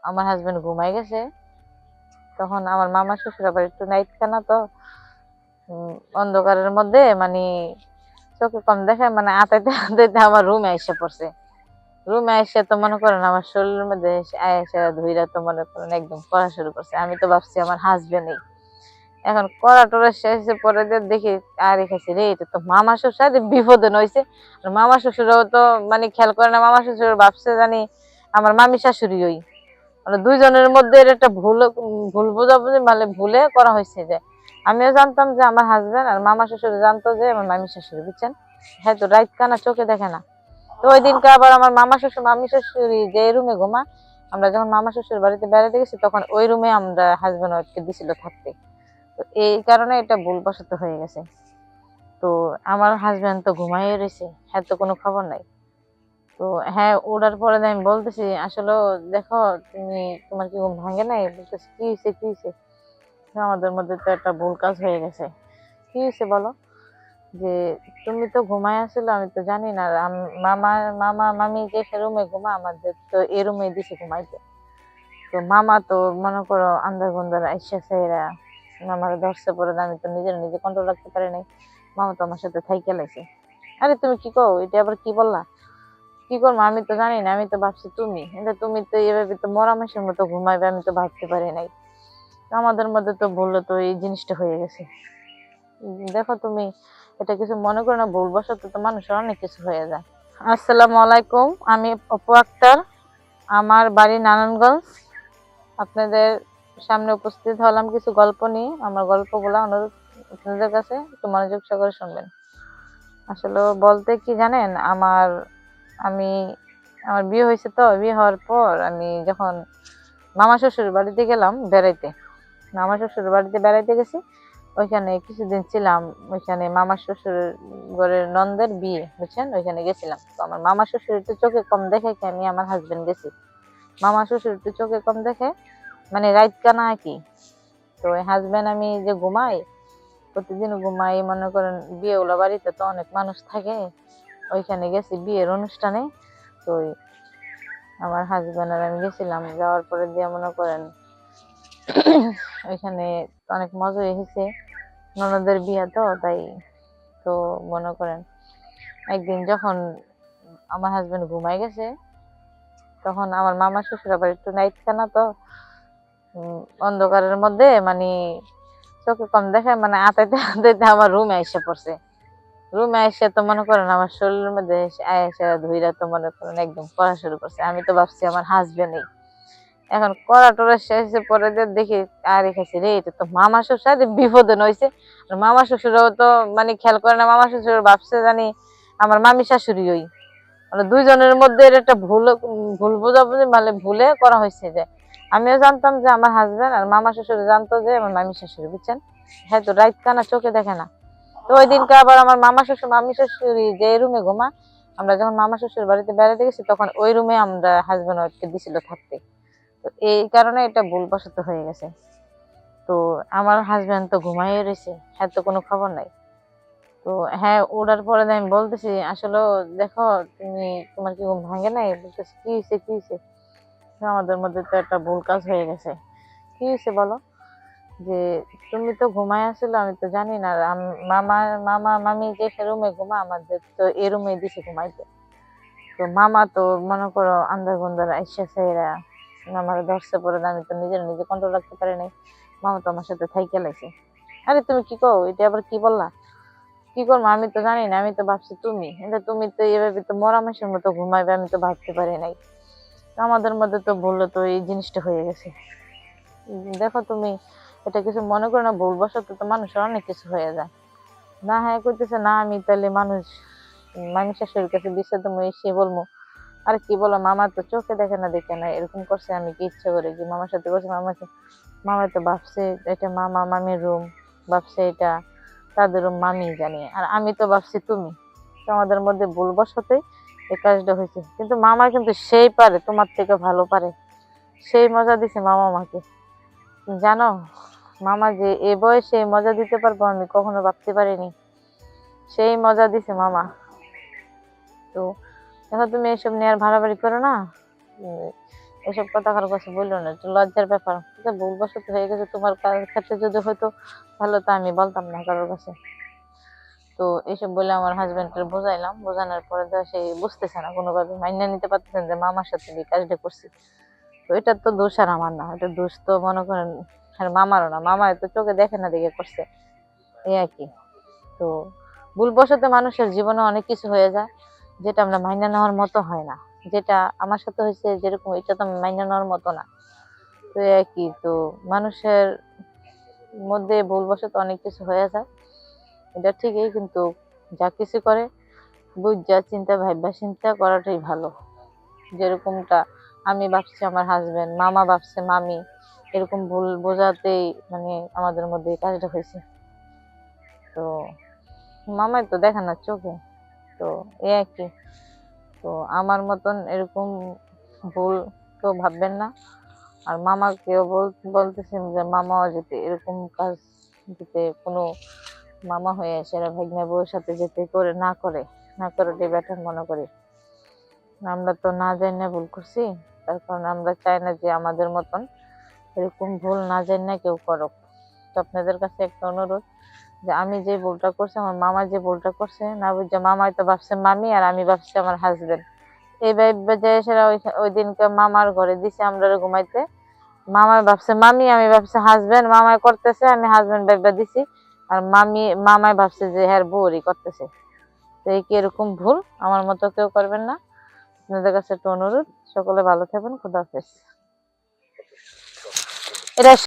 আমার হাজবেন্ড ঘুমাই গেছে, তখন আমার মামা শ্বশুর আবার একটু নাইট খানা তো, অন্ধকারের মধ্যে মানে চোখে কম দেখে, মানে আতাইতে আতাইতে আমার রুমে এসে পড়ছে। রুমে এসে তো মনে করেন আমার শরীরের মধ্যে এসে ধুইরা তো মনে করেন একদম করা শুরু করছে। আমি তো ভাবছি আমার হাজবেন্ডই। এখন করা টরা শেষে পরে দিয়ে দেখি আর খাইছি রে, এটা তো মামা শ্বশুর বিপদে নইছে। আর মামা শ্বশুরও তো মানে খেয়াল করে না, মামা শ্বশুর ভাবছে জানি আমার মামি শাশুড়ি ওই, মানে দুইজনের মধ্যে এর একটা ভুল ভুল বোঝাবুঝি মানে ভুলে করা হয়েছে। যে আমিও জানতাম যে আমার হাজবেন্ড, আর মামা শ্বশুর জানতো যে আমার মামি শাশুড়ি, বুঝছেন। হ্যাঁ, তো রাত কানা চোখে দেখে না। তো ওই দিনকে আবার আমার মামা শ্বশুর মামি শাশুড়ি যে রুমে ঘুমা, আমরা যখন মামা শ্বশুর বাড়িতে বেড়াতে গেছি তখন ওই রুমে আমরা হাজবেন্ড ওয়াইফকে দিছিল থাকতে। তো এই কারণে এটা ভুলবশত হয়ে গেছে। তো আমার হাজবেন্ড তো ঘুমাইয়ে রয়েছে, হ্যাঁ তো কোনো খবর নাই। তো হ্যাঁ, ওঠার পরে আমি বলতেছি আসলে দেখো তুমি, তোমার কি ঘুম ভাঙে নাই? বলতেছি কি হয়েছে কি হয়েছে, আমাদের মধ্যে তো একটা ভুল কাজ হয়ে গেছে। কি হয়েছে বলো? যে তুমি তো ঘুমায় আসলে, আমি তো জানি না। আর মামা মামা মামি যে রুমে ঘুমা, আমাদের তো এ রুমে দিছে ঘুমাইতে। তো মামা তো মনে করো আন্দার গুন্দার আইসা সেরা মামার ধরছে পরে, আমি তো নিজের নিজে কন্ট্রোল রাখতে পারি নাই। মামা তো আমার সাথে থাইকে লাইছে। আরে তুমি কি কও, এটা আবার কি বললা? কি করবো, আমি তো জানি না, আমি তো ভাবছি তুমি, কিন্তু তুমি তো এভাবে তো মরা মাসের মতো ঘুমাইবে আমি তো ভাবতে পারি নাই। তো আমাদের মধ্যে তো বললো তো এই জিনিসটা হয়ে গেছে। দেখো তুমি, এটা কিছু মনে করো না, ভুলবশত তো মানুষের অনেক কিছু হয়ে যায়। আসসালামু আলাইকুম, আমি অপু আক্তার। আমার বাড়ি নারায়ণগঞ্জ। আপনাদের সামনে উপস্থিত হলাম কিছু গল্প নিয়ে। আমার গল্পগুলো অনুরোধ আপনাদের কাছে একটু মনোযোগ সহকারে শুনবেন। আসলে বলতে কি জানেন, আমি আমার বিয়ে হয়েছে, তো বিয়ে হওয়ার পর আমি যখন মামা শ্বশুর বাড়িতে গেলাম বেড়াইতে, মামা শ্বশুর বাড়িতে বেড়াইতে গেছি, ওইখানে কিছুদিন ছিলাম। ওইখানে মামা শ্বশুর ঘরের ননদের বিয়ে, বুঝছেন, ওইখানে গেছিলাম। তো আমার মামা শ্বশুর একটু চোখে কম দেখে কি আমি আমার হাজবেন্ড গেছি। মামা শ্বশুর একটু চোখে কম দেখে মানে রাইত কানা কি। তো ওই হাজবেন্ড আমি যে ঘুমাই, প্রতিদিন ঘুমাই, মনে করেন বিয়ে ওলা বাড়িতে তো অনেক মানুষ থাকে, ওইখানে গেছি বিয়ের অনুষ্ঠানে। তো আমার হাজবেন্ড আর আমি গেছিলাম, যাওয়ার পরে দিয়ে মনে করেন ওইখানে অনেক মজা এসেছে, ননদের বিয়ে তো তাই। তো মনে করেন একদিন যখন আমার হাজবেন্ড ঘুমাই গেছে, তখন আমার মামা শ্বশুর আবার একটু নাইট খানা তো, অন্ধকারের মধ্যে মানে চোখে কম দেখে, মানে আতাইতে আতাইতে আমার রুমে এসে পড়ছে। রুমে এসে তো মনে করেন আমার শরীরের মধ্যে এসে ধুইরা তো মনে করেন একদম করা শুরু করছে। আমি তো ভাবছি আমার হাজবেন্ডই। এখন করা টরা শেষে পরে দিয়ে দেখি আর খাইছি রে, এটা তো মামা শ্বশুর বিপদে নইছে। আর মামা শ্বশুরও তো মানে খেয়াল করে না, মামা শ্বশুর ভাবছে জানি আমার মামি শাশুড়ি ওই, মানে দুইজনের মধ্যে এর একটা ভুল ভুল বোঝাবুঝি মানে ভুলে করা হয়েছে। যে আমিও জানতাম যে আমার হাজবেন্ড, আর মামা শ্বশুর জানতো যে আমার মামি শাশুড়ি, বুঝছেন। হ্যাঁ, তো রাত কানা চোখে দেখে না। তো ওই দিনকে আবার আমার মামা শ্বশুর মামি শাশুড়ি যে রুমে ঘুমা, আমরা যখন মামা শ্বশুর বাড়িতে বেড়াতে গেছি তখন ওই রুমে আমরা হাজবেন্ড ওয়াইফকে দিছিল থাকতে। তো এই কারণে এটা ভুলবশত হয়ে গেছে। তো আমার হাজবেন্ড তো ঘুমাইয়ে রয়েছে, হ্যাঁ তো কোনো খবর নাই। তো হ্যাঁ, ওঠার পরে আমি বলতেছি আসলে দেখো তুমি, তোমার কি ঘুম ভাঙে নাই? বলতেছি কি হয়েছে কি হয়েছে, আমাদের মধ্যে তো একটা ভুল কাজ হয়ে গেছে। কি হয়েছে বলো? যে তুমি তো ঘুমায় আসলে, আমি তো জানি না। আর মামা মামা মামি যে রুমে ঘুমা, আমাদের তো এ রুমে দিছে ঘুমাইতে। তো মামা তো মনে করো আন্দার গুন্দার আইসা সেরা মামার ধরছে পরে, আমি তো নিজের নিজে কন্ট্রোল রাখতে পারি নাই। মামা তো আমার সাথে থাইকে লাইছে। আরে তুমি কি কও, এটা আবার কি বললা? কি করবো, আমি তো জানি না, আমি তো ভাবছি তুমি, কিন্তু তুমি তো এভাবে তো মরা মাসের মতো ঘুমাইবে আমি তো ভাবতে পারি নাই। তো আমাদের মধ্যে তো বললো তো এই জিনিসটা হয়ে গেছে। দেখো তুমি, এটা কিছু মনে করো না, ভুলবশত তো মানুষের অনেক কিছু হয়ে যায়। না হ্যাঁ করতেছে না, আমি তাহলে মানুষ শাশুড়ির কাছে বিষয় তুমি এসে বলবো। আর কি বলো, মামা তো চোখে দেখে না দেখে না এরকম করছে, আমি কি ইচ্ছা করে কি মামার সাথে করছি? মামা তো ভাবছে এটা মামা মামির রুম, ভাবছে এটা তাদের রুম, মামি জানি। আর আমি তো ভাবছি তুমি। তো আমাদের মধ্যে ভুলবশতই এই কাজটা হয়েছে, কিন্তু মামা কিন্তু সেই পারে, তোমার থেকে ভালো পারে। সেই মজা দিছে মামা আমাকে, জানো। মামা যে এ বয়সে মজা দিতে পারবো আমি কখনো ভাবতে পারিনি। সেই মজা দিছে মামা। তো দেখো তুমি এসব নিয়ে আর ভাড়াবাড়ি করো না। উম, এসব কথা কারো কাছে বললো না, একটু লজ্জার ব্যাপার। ভুলবশত হয়ে গেছে, তোমার ক্ষেত্রে যদি হয়তো তাহলে তো আমি বলতাম না কারোর কাছে। তো এইসব বলে আমার হাজবেন্ডের বোঝাইলাম, বোঝানোর পরে তো সে বুঝতেছে না, কোনোভাবে মাইনা নিতে পারতেছেন যে মামার সাথে এই কাজটা করছি। তো এটা তো দোষ আর আমার না, এটা দোষ তো মনে করেন আর মামারও না, মামা তো চোখে দেখে না দেখে করছে, এই আর কি। তো ভুলবশত মানুষের জীবনে অনেক কিছু হয়ে যায় যেটা আমরা মাইনা নেওয়ার মতো হয় না। যেটা আমার সাথে হয়েছে যেরকম, এটা তো মাইনা নেওয়ার মতো না। তো এই আর কি। তো মানুষের মধ্যে ভুলবশত অনেক কিছু হয়ে যায়, এটা ঠিকই, কিন্তু যা কিছু করে বুঝা চিন্তা ভাববা চিন্তা করাটাই ভালো। যেরকমটা আমি ভাবছি আমার হাজবেন্ড, মামা ভাবছে মামি, এরকম ভুল বোঝাতেই মানে আমাদের মধ্যে এই কাজটা হয়েছে। তো মামাই তো দেখে না চোখে, তো এই আর কি। তো আমার মতন এরকম ভুল কেউ ভাববেন না। আর মামাকেও বলতেছেন যে মামাও যাতে এরকম কাজ যাতে কোনো মামা হয়ে সেরা ভাগ্নে বউর সাথে যেতে করে না করে, না করে বেটার মনে করি। আমরা তো না জানি ভুল করছি, তার কারণে আমরা চাই না যে আমাদের মতন এরকম ভুল না জানি কেউ করুক। তো আপনাদের কাছে একটা অনুরোধ, যে আমি যে ভুলটা করছি, আমার মামা যে ভুলটা করছে না বুঝছে, মামাই তো ভাবছে মামি আর আমি ভাবছি আমার হাজবেন্ড। এই ভাইবে যে সেরা ওই দিনকে মামার ঘরে দিছে আমরা ঘুমাইতে, মামাই ভাবছে মামি আমি ভাবছি হাজবেন্ড, মামাই করতেছে আমি হাজবেন্ড ভাইবা দিছি, আর মামাই ভাবছে যে হ্যাঁ বউরই করতেছে। তো এই কি এরকম ভুল আমার মতো কেউ করবেন না। আপনাদের কাছে একটা অনুরোধ, সকলে ভালো থাকবেন, খুদা হাফেজ। এটা